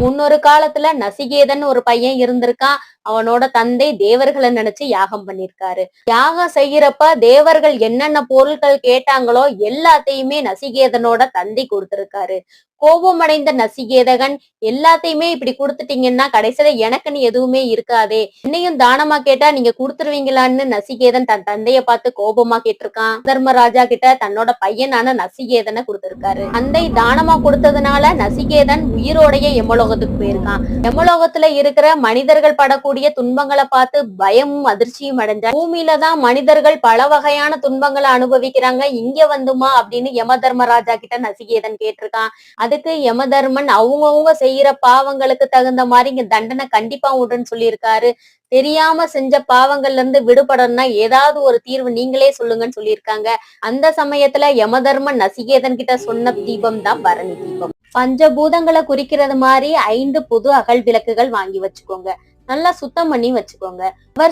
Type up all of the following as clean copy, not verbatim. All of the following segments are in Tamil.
முன்னொரு காலத்துல நசிகேதன் ஒரு பையன் இருந்திருக்கான். அவனோட தந்தை தேவர்களை நினைச்சு யாகம் பண்ணிருக்காரு. யாகம் செய்யறப்ப தேவர்கள் என்னென்ன பொருட்கள் கேட்டாங்களோ எல்லாத்தையுமே நசிகேதனோட தந்தை கொடுத்திருக்காரு. கோபமடைந்த நசிகேதகன் எல்லாத்தையுமே இப்படி கொடுத்துட்டீங்கன்னா கடைசியில எனக்குன்னு எதுவுமே இருக்காதே, என்னையும் தானமா கேட்டா நீங்க கொடுத்துருவீங்களான்னு நசிகேதன் தன் தந்தைய பார்த்து கோபமா கேட்டிருக்கான். தர்மராஜா கிட்ட தன்னோட பையனான நசிகேதனை கொடுத்திருக்காரு. தந்தை தானமா கொடுத்ததுனால நசிகேதன் உயிரோடைய யமலோகத்துக்கு போயிருக்கான். யமலோகத்துல இருக்கிற மனிதர்கள் படக்கூடிய துன்பங்களை பார்த்து பயமும் அதிர்ச்சியும் அடைஞ்சா. பூமியில தான் மனிதர்கள் பல வகையான துன்பங்களை அனுபவிக்கிறாங்க, இங்க வந்துமா அப்படின்னு யம தர்மராஜா கிட்ட நசிகேதன் கேட்டிருக்கான். அதுக்கு யமதர்மன் அவங்கவுங்க செய்யற பாவங்களுக்கு தகுந்த மாதிரி இங்க தண்டனை கண்டிப்பா உண்டுன்னு சொல்லியிருக்காரு. தெரியாம செஞ்ச பாவங்கள்ல இருந்து விடுபடணும்னா ஏதாவது ஒரு தீர்வு நீங்களே சொல்லுங்கன்னு சொல்லியிருக்காங்க. அந்த சமயத்துல யமதர்மன் நசிகேதன் கிட்ட சொன்ன தீபம் தான் பரணி தீபம். பஞ்சபூதங்களை குறிக்கிறது மாதிரி 5 புது அகல் விளக்குகள் வாங்கி வச்சுக்கோங்க. நல்லா சுத்தம் பண்ணி வச்சுக்கோங்க.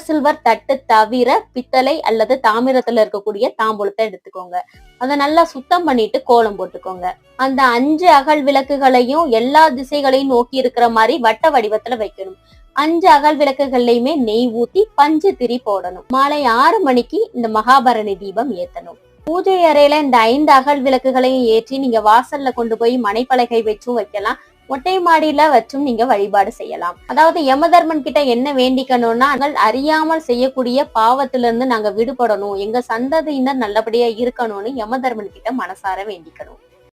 சில்வர் தட்டு தவிர பித்தளை அல்லது தாமிரத்துல இருக்கக்கூடிய தாம்பூலத்தை எடுத்துக்கோங்க. அதை நல்லா சுத்தம் பண்ணிட்டு கோலம் போட்டுக்கோங்க. அந்த 5 அகல் விளக்குகளையும் எல்லா திசைகளையும் நோக்கி இருக்கிற மாதிரி வட்ட வடிவத்துல வைக்கணும். 5 அகல் விளக்குகள்லயுமே நெய் ஊத்தி பஞ்சு திரி போடணும். மாலை 6 மணிக்கு இந்த மகாபரணி தீபம் ஏத்தணும். பூஜை அறையில இந்த 5 அகல் விளக்குகளையும் ஏற்றி நீங்க வாசல்ல கொண்டு போய் மனைப்பலகை வச்சும் வைக்கலாம். மொட்டை மாடியில வச்சும் நீங்க வழிபாடு செய்யலாம். அதாவது யமதர்மன் கிட்ட என்ன வேண்டிக்கணும்னா, நாங்கள் அறியாமல் செய்யக்கூடிய பாவத்துல இருந்து நாங்க விடுபடணும், எங்க சந்ததியினர் நல்லபடியா இருக்கணும்னு யமதர்மன் கிட்ட மனசார வேண்டிக்கணும்.